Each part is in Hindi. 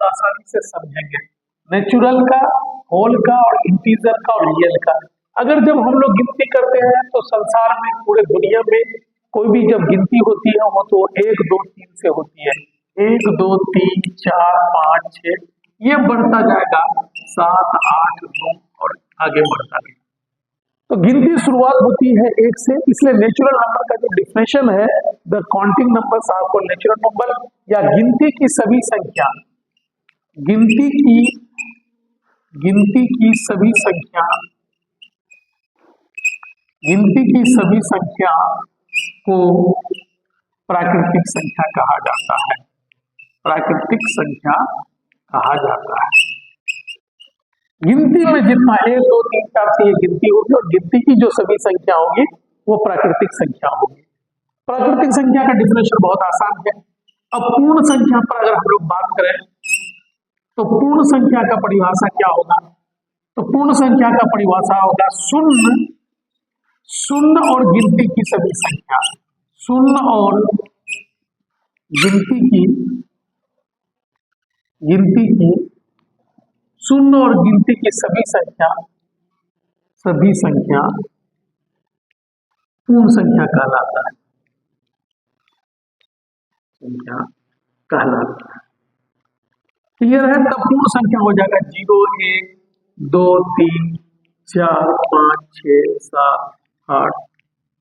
आसानी से समझेंगे, नेचुरल का, होल का और इंटीजर का और रियल का। अगर जब हम लोग गिनती करते हैं तो संसार में, पूरे दुनिया में कोई भी जब गिनती होती है वो तो 1 2 3 से होती है। 1 2 3 4 5 6 ये बढ़ता जाएगा 7 8 9 और आगे बढ़ता जाएगा। तो गिनती शुरुआत होती है 1 से, इसलिए नेचुरल नंबर का जो डिफिनेशन है, the counting numbers are called natural number, या गिनती की सभी संख्या, गिनती की सभी संख्या, गिनती की सभी संख्या को प्राकृतिक संख्या कहा जाता है, प्राकृतिक संख्या कहा जाता है। गिनती में जितना 1 2 3 4 से ये गिनती होगी और गिनती की जो सभी संख्या होगी वो प्राकृतिक संख्या होगी। प्राकृतिक संख्या का डिफिनेशन बहुत आसान है। अब पूर्ण संख्या पर अगर हम लोग बात करें तो पूर्ण संख्या का परिभाषा क्या होगा? तो पूर्ण संख्या का परिभाषा होगा शून्य, शून्य और गिनती की सभी संख्या, शून्य और गिनती की शून्य और गिनती की सभी संख्या पूर्ण संख्या कहलाता है, संख्या कहलाता है। क्लियर है? तब पूर्ण संख्या हो जाएगा 0 1 2 3 4 5 6 7 8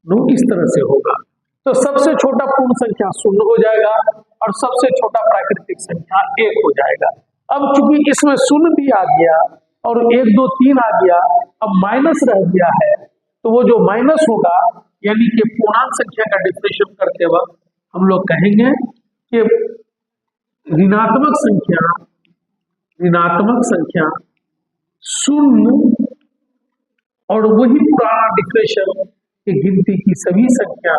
9 इस तरह से होगा। तो सबसे छोटा पूर्ण संख्या 0 हो जाएगा और सबसे छोटा प्राकृतिक संख्या 1 हो जाएगा। अब चूंकि इसमें 0 भी आ गया और 1 2 3 आ गया, अब माइनस रह गया है, तो वो जो माइनस होगा, यानी कि पूर्णांक संख्या का डिफिनेशन करते वक्त हम लोग कहेंगे कि ऋणात्मक संख्या 0 और वही पुराना डिफिनेशन कि गिनती की सभी संख्या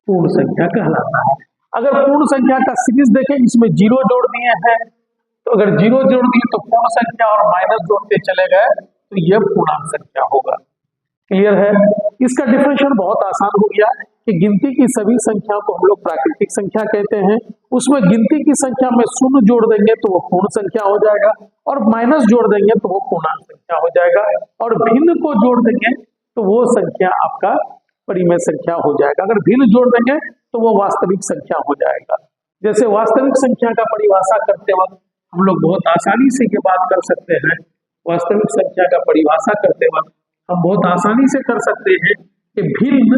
पूर्ण संख्या कहलाता है। अगर पूर्ण संख्या का सीरीज देखें, इसमें 0 जोड़ दिए हैं, तो अगर 0 जोड़ दिए तो पूर्ण संख्या और माइनस जोड़ते चले गए तो यह पूर्णांक संख्या होगा। क्लियर है? इसका डिफिनेशन बहुत आसान हो गया कि गिनती की सभी संख्या को हम लोग प्राकृतिक संख्या कहते हैं। उसमें गिनती की संख्या में 0 जोड़ देंगे तो वो पूर्ण संख्या हो जाएगा और माइनस जोड़ देंगे तो वो पूर्णांक संख्या हो जाएगा और भिन्न को जोड़ देंगे तो वो संख्या आपका परिमेय संख्या हो जाएगा। अगर भिन्न जोड़ देंगे तो वो वास्तविक संख्या हो जाएगा। जैसे वास्तविक संख्या का परिभाषा करते वक्त हम लोग बहुत आसानी से ये बात कर सकते हैं, वास्तविक संख्या का परिभाषा करते वक्त हम बहुत आसानी से कर सकते हैं कि भिन्न,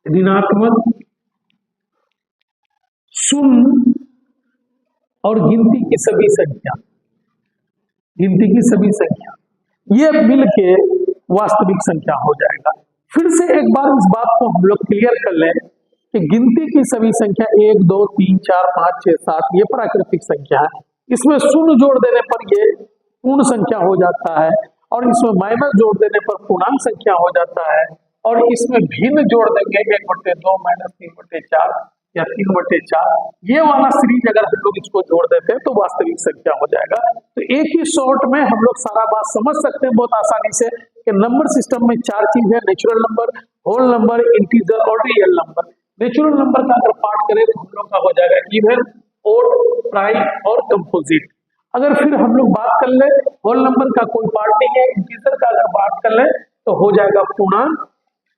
ऋणात्मक, शून्य और गिनती की सभी संख्या ये मिलके वास्तविक संख्या हो जाएगा। फिर से एक बार इस बात को हम लोग क्लियर कर लें कि गिनती की सभी संख्या 1 2 3 4 5 6 7 ये प्राकृतिक संख्या है। इसमें 0 जोड़ देने पर ये पूर्ण संख्या हो जाता है और इसमें माइनस जोड़ देने पर पूर्णांक संख्या हो जाता है और इसमें भिन्न जोड़ देंगे 1/2 माइनस 3/4 या 3/4, ये वाला सीरीज अगर हम लोग इसको जोड़ देते हैं तो वास्तविक संख्या हो जाएगा। तो एक ही शॉर्ट में हम लोग सारा बात समझ सकते हैं बहुत आसानी से कि नंबर सिस्टम में 4 चीज है, natural number, whole number, integer और रियल नंबर। नेचुरल नंबर का अगर पार्ट करें तो हम लोग का हो जाएगा इवन, ओड, प्राइम और कंपोजिट। अगर फिर हम लोग बात कर ले होल नंबर का कोई पार्ट नहीं है, इंटीजर का अगर बात कर ले तो हो जाएगा पूर्णांक।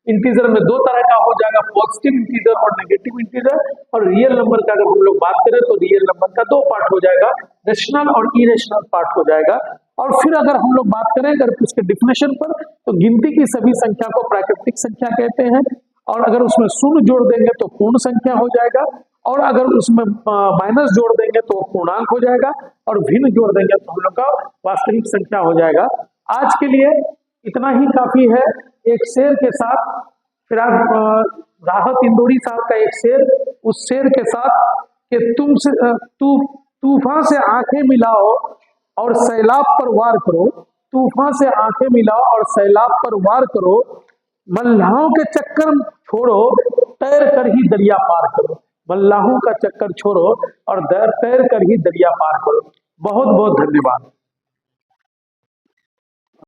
इंटीजर में 2 तरह का हो जाएगा, पॉजिटिव इंटीजर और नेगेटिव इंटीजर। और रियल नंबर का अगर हम लोग बात करें तो रियल नंबर का 2 पार्ट हो जाएगा, रेशनल और इरेशनल पार्ट हो जाएगा। और फिर अगर हम लोग बात करें अगर उसके डिफिनेशन पर तो गिनती की सभी संख्या को प्राकृतिक संख्या कहते हैं और अगर उसमें 0 जोड़ देंगे तो पूर्ण संख्या हो जाएगा और अगर उसमें माइनस जोड़ देंगे तो पूर्णांक हो जाएगा और भिन्न जोड़ देंगे तो हम लोग का वास्तविक संख्या हो जाएगा। आज के लिए इतना ही काफी है। एक शेर के साथ फिर राहत इंदौरी साहब का एक शेर, उस शेर के साथ कि तूफान से आंखें मिलाओ और सैलाब पर वार करो, तूफान से आंखें मिलाओ और सैलाब पर वार करो, मल्लाहों के चक्कर छोड़ो तैर कर ही दरिया पार करो, मल्लाहों का चक्कर छोड़ो और तैर कर ही दरिया पार करो। बहुत बहुत धन्यवाद।